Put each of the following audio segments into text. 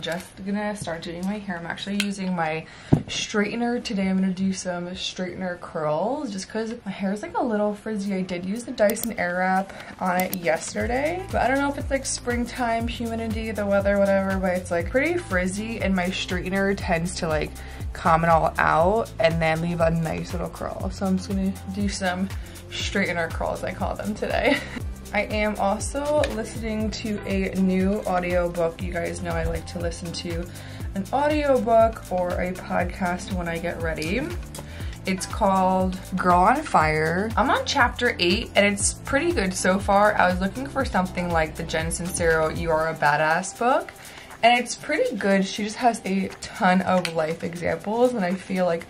just gonna start doing my hair. I'm actually using my straightener today. I'm gonna do some straightener curls just because my hair is like a little frizzy. I did use the Dyson Airwrap on it yesterday, but I don't know if it's like springtime, humidity, the weather, whatever, but it's like pretty frizzy, and my straightener tends to like calm it all out and then leave a nice little curl. So I'm just gonna do some straightener curls, I call them, today. I am also listening to a new audiobook. You guys know I like to listen to an audiobook or a podcast when I get ready. It's called Girl on Fire. I'm on chapter 8 and it's pretty good so far. I was looking for something like the Jen Sincero You Are a Badass book, and it's pretty good. She just has a ton of life examples, and I feel like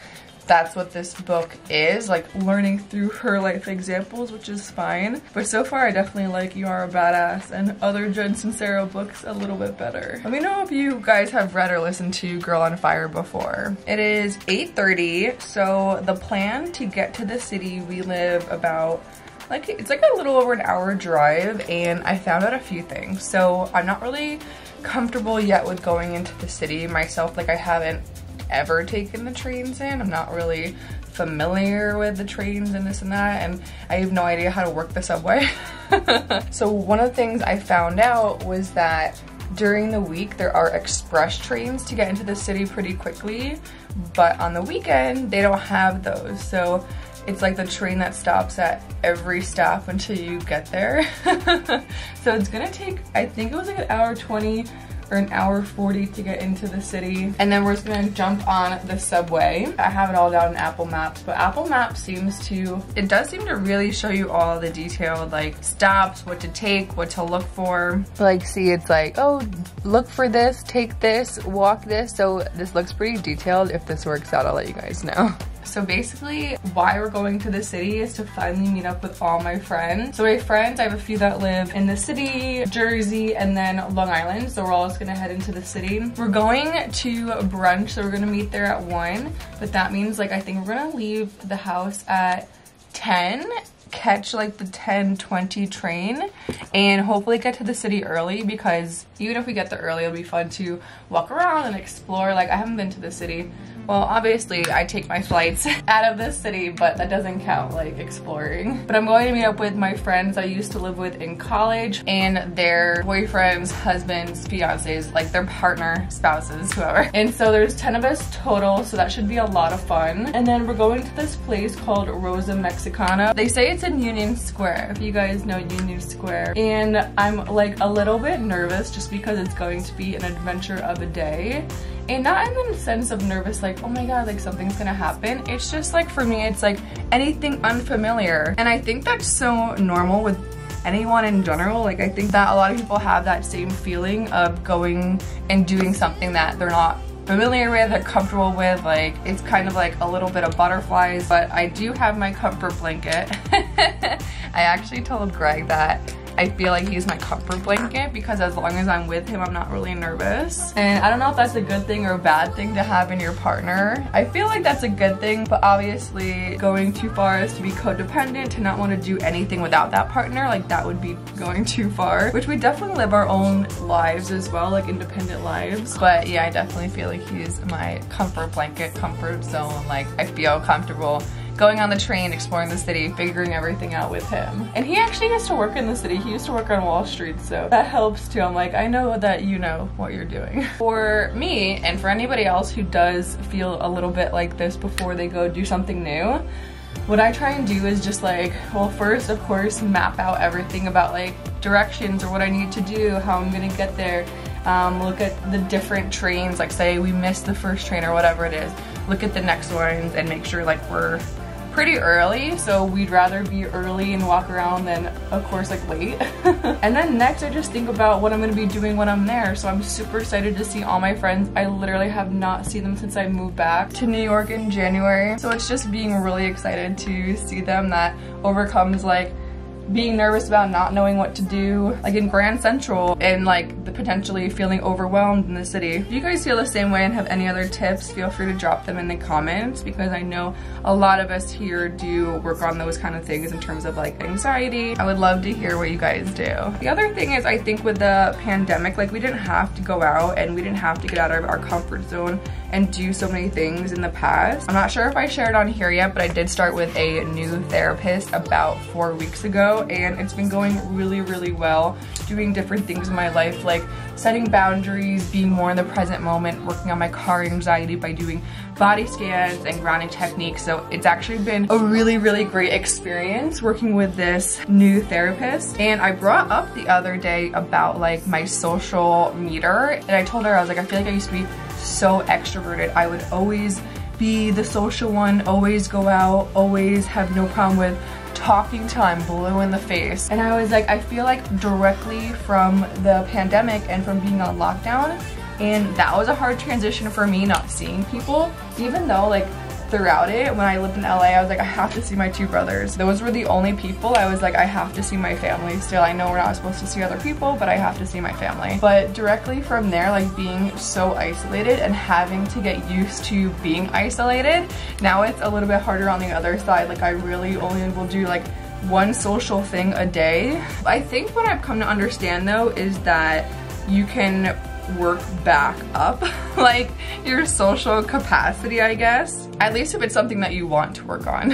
that's what this book is, like learning through her life examples, which is fine. But so far I definitely like You Are a Badass and other Jen Sincero books a little bit better. Let me know if you guys have read or listened to Girl on Fire before. It is 8:30, so the plan to get to the city, we live about it's like a little over an hour drive, and I found out a few things. So I'm not really comfortable yet with going into the city myself. Like, I haven't ever taken the trains in. I'm not really familiar with the trains and this and that, and I have no idea how to work the subway. So one of the things I found out was that during the week there are express trains to get into the city pretty quickly, but on the weekend they don't have those. So it's like the train that stops at every stop until you get there. So it's gonna take, I think it was like an hour 20 or an hour 40 to get into the city, and then we're just gonna jump on the subway. I have it all down in Apple Maps, but Apple Maps it does seem to really show you all the detailed like stops, what to take, what to look for. Like, see, it's like, oh, look for this, take this, walk this. So this looks pretty detailed. If this works out, I'll let you guys know. So basically, why we're going to the city is to finally meet up with all my friends. So my friends, I have a few that live in the city, Jersey, and then Long Island. So we're all just gonna head into the city. We're going to brunch, so we're gonna meet there at 1. But that means, like, I think we're gonna leave the house at 10, catch like the 10:20 train, and hopefully get to the city early, because even if we get there early, it'll be fun to walk around and explore. Like, I haven't been to the city. Well, obviously I take my flights out of this city, but that doesn't count like exploring. But I'm going to meet up with my friends I used to live with in college, and their boyfriends, husbands, fiancés, like their partner, spouses, whoever. And so there's 10 of us total, so that should be a lot of fun. And then we're going to this place called Rosa Mexicano. They say it's in Union Square, if you guys know Union Square. And I'm like a little bit nervous just because it's going to be an adventure of a day. And not in the sense of nervous, like, oh my god, like something's gonna happen. It's just like, for me, it's like anything unfamiliar. And I think that's so normal with anyone in general. Like, I think that a lot of people have that same feeling of going and doing something that they're not familiar with, they're comfortable with. Like, it's kind of like a little bit of butterflies. But I do have my comfort blanket. I actually told Greg that I feel like he's my comfort blanket, because as long as I'm with him, I'm not really nervous. And I don't know if that's a good thing or a bad thing to have in your partner. I feel like that's a good thing, but obviously going too far is to be codependent, to not want to do anything without that partner. Like, that would be going too far, which we definitely live our own lives as well, like independent lives. But yeah, I definitely feel like he's my comfort blanket, comfort zone. Like, I feel comfortable going on the train, exploring the city, figuring everything out with him. And he actually gets to work in the city. He used to work on Wall Street, so that helps too. I'm like, I know that you know what you're doing. For me, and for anybody else who does feel a little bit like this before they go do something new, what I try and do is just like, well, first, of course, map out everything about like directions or what I need to do, how I'm gonna get there. Look at the different trains, like say we missed the first train or whatever it is. Look at the next ones and make sure like we're pretty early, so we'd rather be early and walk around than, of course, like late. And then next, I just think about what I'm gonna be doing when I'm there. So I'm super excited to see all my friends. I literally have not seen them since I moved back to New York in January. So it's just being really excited to see them. That overcomes like being nervous about not knowing what to do, like in Grand Central, and like the potentially feeling overwhelmed in the city. If you guys feel the same way and have any other tips, feel free to drop them in the comments, because I know a lot of us here do work on those kind of things in terms of like anxiety. I would love to hear what you guys do. The other thing is, I think with the pandemic, like we didn't have to go out and we didn't have to get out of our comfort zone and do so many things in the past. I'm not sure if I shared on here yet, but I did start with a new therapist about 4 weeks ago, and it's been going really, really well. Doing different things in my life, like setting boundaries, being more in the present moment, working on my car anxiety by doing body scans and grounding techniques. So it's actually been a really, really great experience working with this new therapist. And I brought up the other day about like my social meter, and I told her, I was like, I feel like I used to be so extroverted. I would always be the social one, always go out, always have no problem with talking till I'm blue in the face. And I was like, I feel like directly from the pandemic and from being on lockdown, and that was a hard transition for me, not seeing people, even though like throughout it, when I lived in LA, I was like, I have to see my 2 brothers. Those were the only people I was like, I have to see my family still. I know we're not supposed to see other people, but I have to see my family. But directly from there, like being so isolated and having to get used to being isolated, now it's a little bit harder on the other side. Like I really only will do like one social thing a day. I think what I've come to understand though is that you can work back up like your social capacity, I guess, at least if it's something that you want to work on.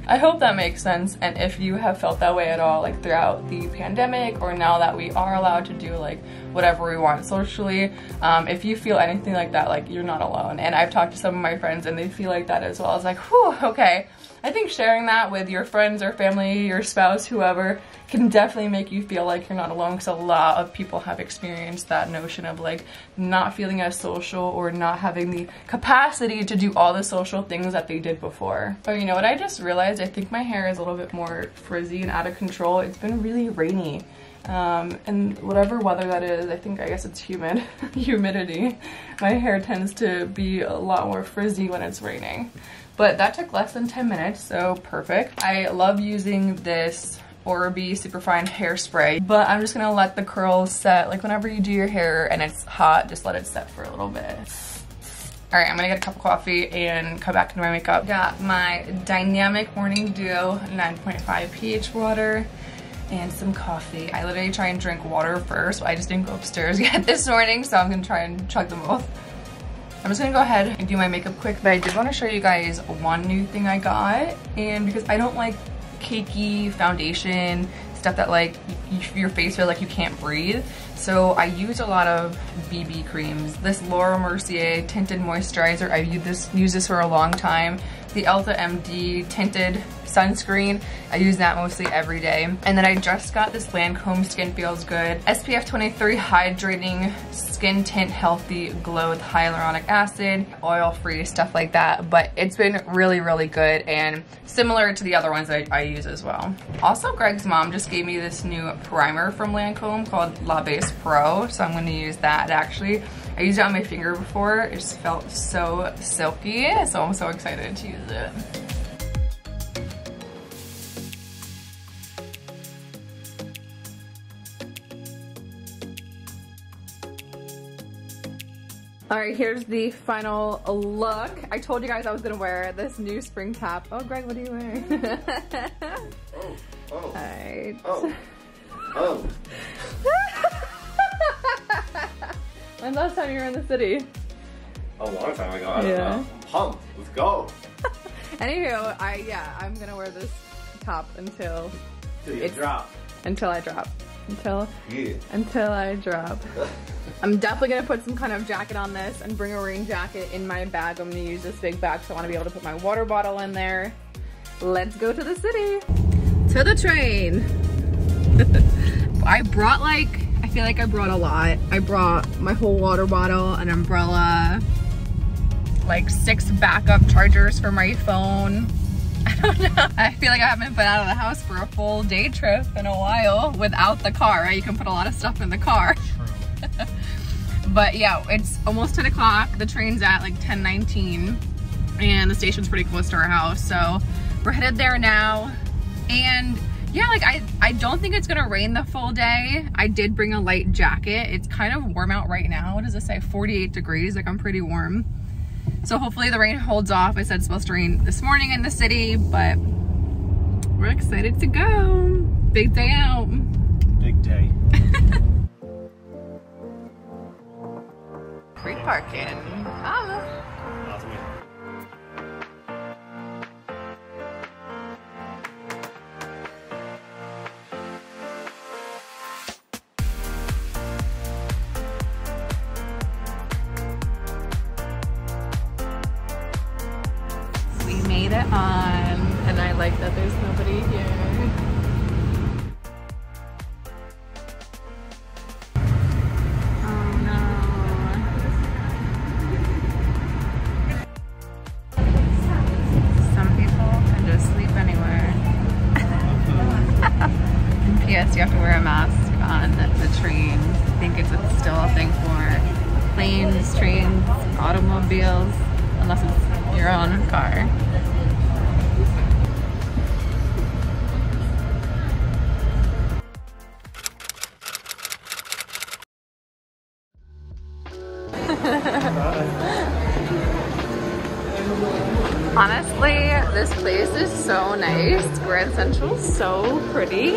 I hope that makes sense. And if you have felt that way at all, like throughout the pandemic, or now that we are allowed to do like whatever we want socially, if you feel anything like that, like you're not alone. And I've talked to some of my friends and they feel like that as well. I was like, whew, okay. I think sharing that with your friends or family, your spouse, whoever, can definitely make you feel like you're not alone, because a lot of people have experienced that notion of like not feeling as social or not having the capacity to do all the social things that they did before. But you know what I just realized? I think my hair is a little bit more frizzy and out of control. It's been really rainy. And whatever weather that is, I guess it's humid, humidity. My hair tends to be a lot more frizzy when it's raining. But that took less than 10 minutes, so perfect. I love using this Oral-B Superfine hairspray, but I'm just gonna let the curls set. Like whenever you do your hair and it's hot, just let it set for a little bit. All right, I'm gonna get a cup of coffee and come back into my makeup. Got my Dynamic Morning Dew 9.5 pH water and some coffee. I literally try and drink water first, but I just didn't go upstairs yet this morning, so I'm gonna try and chug them both. I'm just gonna go ahead and do my makeup quick, but I did want to show you guys one new thing I got. And because I don't like cakey foundation, stuff that like your face feels like you can't breathe, so I use a lot of BB creams. This Laura Mercier Tinted Moisturizer, I've used this for a long time. The Elta MD Tinted Sunscreen, I use that mostly every day. And then I just got this Lancome Skin Feels Good SPF 23 Hydrating Skin Tint Healthy Glow with Hyaluronic Acid, oil-free, stuff like that. But it's been really, really good and similar to the other ones that I use as well. Also, Greg's mom just gave me this new primer from Lancome called La Base Pro, so I'm gonna use that actually. I used it on my finger before. It just felt so silky, so I'm so excited to use it. All right, here's the final look. I told you guys I was gonna wear this new spring top. Oh, Greg, what are you wearing? Oh. All right. Oh. When's the last time you were in the city? A long time ago. I don't Yeah. know. I'm pumped. Let's go. Anywho, I'm gonna wear this top until you drop. Until I drop. Until I drop. Yeah. I'm definitely gonna put some kind of jacket on this and bring a rain jacket in my bag. I'm gonna use this big bag, so I wanna be able to put my water bottle in there. Let's go to the city. To the train. I brought I feel like I brought a lot. I brought my whole water bottle, an umbrella, like 6 backup chargers for my phone. I don't know. I feel like I haven't been out of the house for a full day trip in a while without the car, right? You can put a lot of stuff in the car. True. But yeah, it's almost 10 o'clock. The train's at like 10:19 and the station's pretty close to our house. So we're headed there now. And Yeah, like I don't think it's gonna rain the full day. I did bring a light jacket. It's kind of warm out right now. What does it say? 48 degrees, like I'm pretty warm. So hopefully the rain holds off. I said it's supposed to rain this morning in the city, but we're excited to go. Big day out. Big day. Free parking. Holla. We made it on, and I like that there's nobody here. Yes, you have to wear a mask on the train. I think it's still a thing for planes, trains, automobiles, unless it's your own car. Honestly, this place is so nice. Grand Central's so pretty.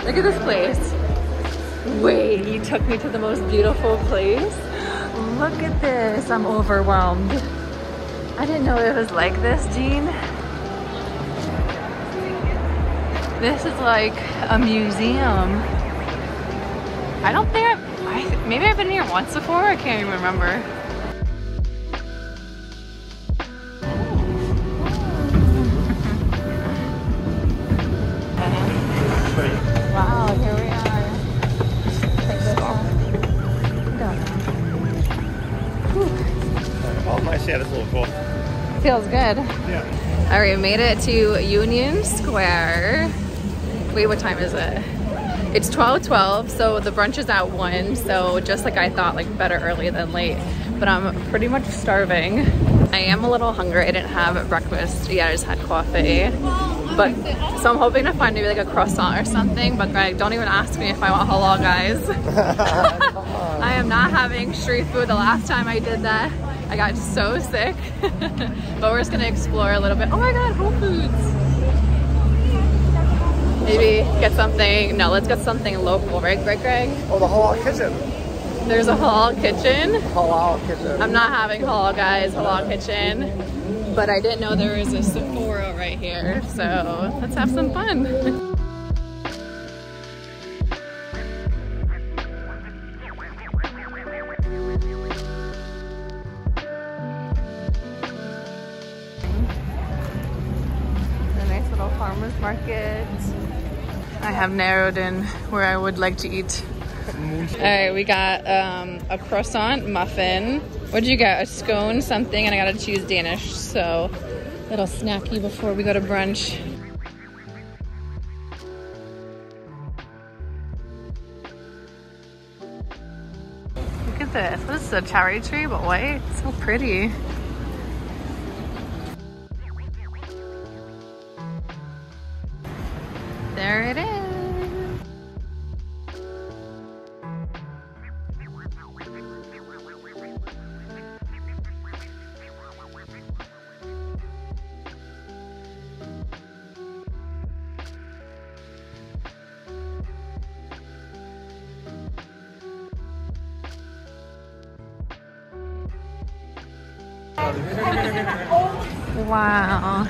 Look at this place. Wait, you took me to the most beautiful place? Look at this. I'm overwhelmed. I didn't know it was like this, Jean. This is like a museum. I don't think maybe I've been here once before. I can't even remember. Wow, here we are. Take this off. Oh, my shit, it's a little cool. Feels good. Yeah. All right, made it to Union Square. Wait, what time is it? It's 12:12, so the brunch is at 1, so just like I thought, like better early than late. But I'm pretty much starving. I am a little hungry. I didn't have breakfast yet, I just had coffee. But, so I'm hoping to find maybe like a croissant or something, but Greg, don't even ask me if I want halal, guys. I am not having street food. The last time I did that, I got so sick. But we're just gonna explore a little bit. Oh my God, Whole Foods. Maybe get something, no, let's get something local, right, Greg? Oh, the halal kitchen. There's a halal kitchen. Halal kitchen. I'm not having halal, guys, halal kitchen. But I didn't know there was a Sephora right here, so let's have some fun. A nice little farmer's market. I have narrowed in where I would like to eat. All right, we got a croissant muffin. What'd you get? A scone, something, and I got a cheese Danish. So, little snacky before we go to brunch. Look at this. What is this, a cherry tree, but white? It's so pretty. There it is. Wow.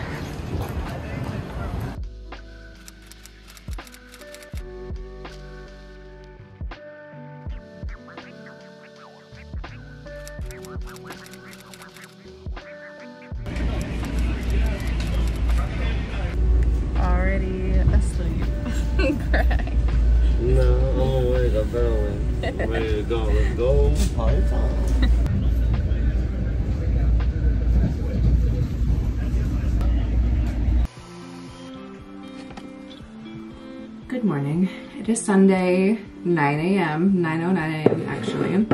Already asleep. Greg. No, I'm awake. I'm barely. I'm ready to go. Let's go. Party time. Good morning. It is Sunday, 9 a.m., 9:09 a.m. actually.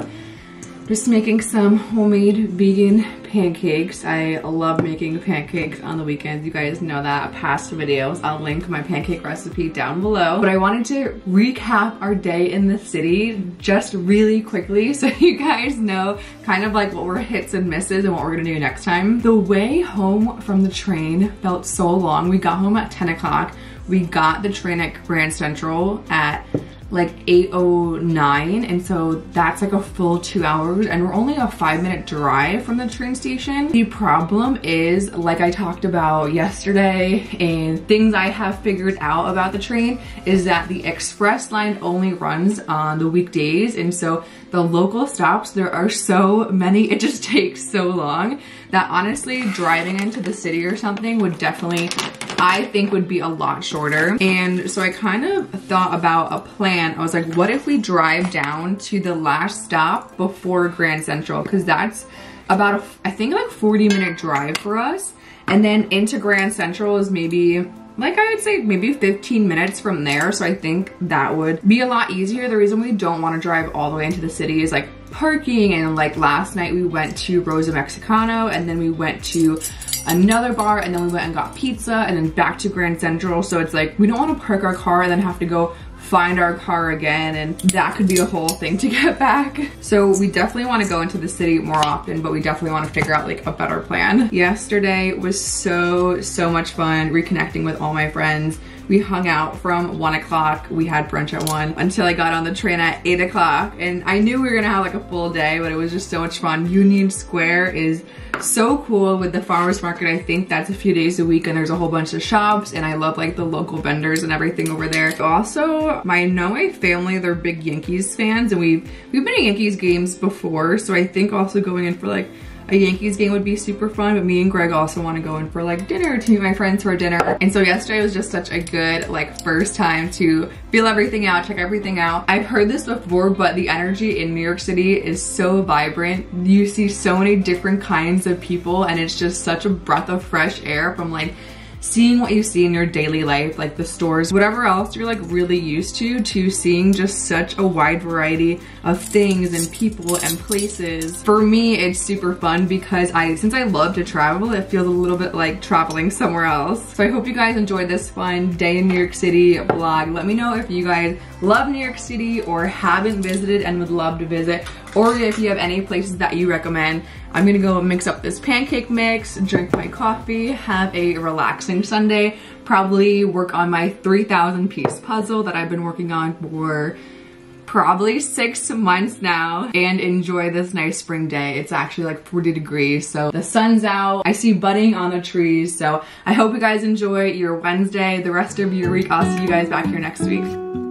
Just making some homemade vegan pancakes. I love making pancakes on the weekends. You guys know that. Past videos, I'll link my pancake recipe down below. But I wanted to recap our day in the city just really quickly so you guys know kind of like what were hits and misses and what we're gonna do next time. The way home from the train felt so long. We got home at 10 o'clock. We got the train at Grand Central at like 8:09, and so that's like a full 2 hours, and we're only a 5-minute drive from the train station. The problem is, like I talked about yesterday and things I have figured out about the train, is that the express line only runs on the weekdays, and so the local stops, there are so many, it just takes so long that honestly driving into the city or something would definitely, I think, would be a lot shorter. And so I kind of thought about a plan. I was like, what if we drive down to the last stop before Grand Central? Because that's about I think like 40-minute drive for us. And then into Grand Central is maybe, like I would say, maybe 15 minutes from there. So I think that would be a lot easier. The reason we don't want to drive all the way into the city is like parking, and like last night we went to Rosa Mexicano, and then we went to another bar, and then we went and got pizza, and then back to Grand Central. So it's like, we don't want to park our car and then have to go find our car again, and that could be a whole thing to get back. So we definitely want to go into the city more often, but we definitely want to figure out like a better plan. Yesterday was so much fun reconnecting with all my friends. We hung out from 1 o'clock. We had brunch at 1 until I got on the train at 8 o'clock. And I knew we were gonna have like a full day, but it was just so much fun. Union Square is so cool with the farmers market. I think that's a few days a week, and there's a whole bunch of shops, and I love like the local vendors and everything over there. Also, my family, they're big Yankees fans, and we've been at Yankees games before, so I think also going in for like a Yankees game would be super fun. But me and Greg also want to go in for like dinner, to meet my friends for dinner. And so yesterday was just such a good like first time to feel everything out, check everything out. I've heard this before, but the energy in New York City is so vibrant. You see so many different kinds of people, and it's just such a breath of fresh air from like seeing what you see in your daily life, like the stores, whatever else you're like really used to seeing just such a wide variety of things and people and places. For me, it's super fun because since I love to travel, it feels a little bit like traveling somewhere else. So I hope you guys enjoyed this fun day in New York City vlog. Let me know if you guys love New York City or haven't visited and would love to visit, or if you have any places that you recommend. I'm gonna go mix up this pancake mix, drink my coffee, have a relaxing Sunday, probably work on my 3,000 piece puzzle that I've been working on for probably 6 months now, and enjoy this nice spring day. It's actually like 40 degrees, so the sun's out. I see budding on the trees, so I hope you guys enjoy your Wednesday, the rest of your week. I'll see you guys back here next week.